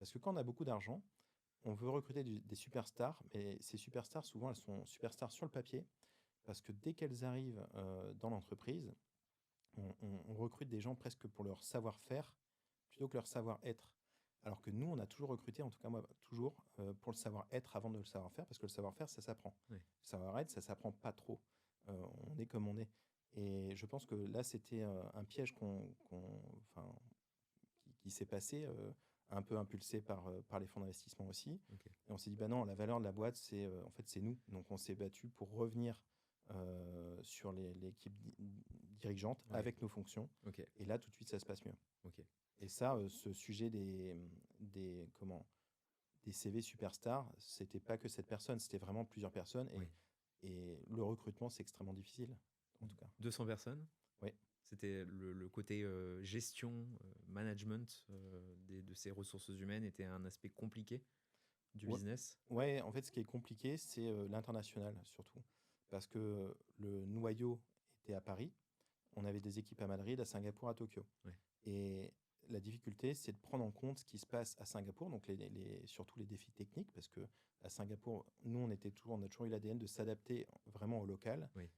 Parce que quand on a beaucoup d'argent, on veut recruter des superstars, mais ces superstars, souvent, elles sont superstars sur le papier, parce que dès qu'elles arrivent dans l'entreprise, on recrute des gens presque pour leur savoir-faire plutôt que leur savoir-être. Alors que nous, on a toujours recruté, en tout cas moi, toujours, pour le savoir-être avant de le savoir-faire, parce que le savoir-faire, ça s'apprend. Ouais. Le savoir-être, ça s'apprend pas trop. On est comme on est. Et je pense que là, c'était un piège enfin, qui s'est passé, un peu impulsé par les fonds d'investissement aussi. Ok. Et on s'est dit, bah non, la valeur de la boîte, en fait, c'est nous. Donc on s'est battu pour revenir sur l'équipe dirigeante Ouais. avec nos fonctions. Ok. Et là, tout de suite, ça se passe mieux. Ok. Et ça, ce sujet des CV superstars, c'était pas que cette personne, c'était vraiment plusieurs personnes. Oui. Et le recrutement, c'est extrêmement difficile, en tout cas. 200 personnes. Oui. C'était le côté gestion, management de ces ressources humaines était un aspect compliqué du Ouais, business. ouais, en fait, ce qui est compliqué, c'est l'international, surtout. Parce que le noyau était à Paris. On avait des équipes à Madrid, à Singapour, à Tokyo. Ouais. Et la difficulté, c'est de prendre en compte ce qui se passe à Singapour, donc surtout les défis techniques, parce que à Singapour, nous, on a toujours eu l'ADN de s'adapter vraiment au local. Oui.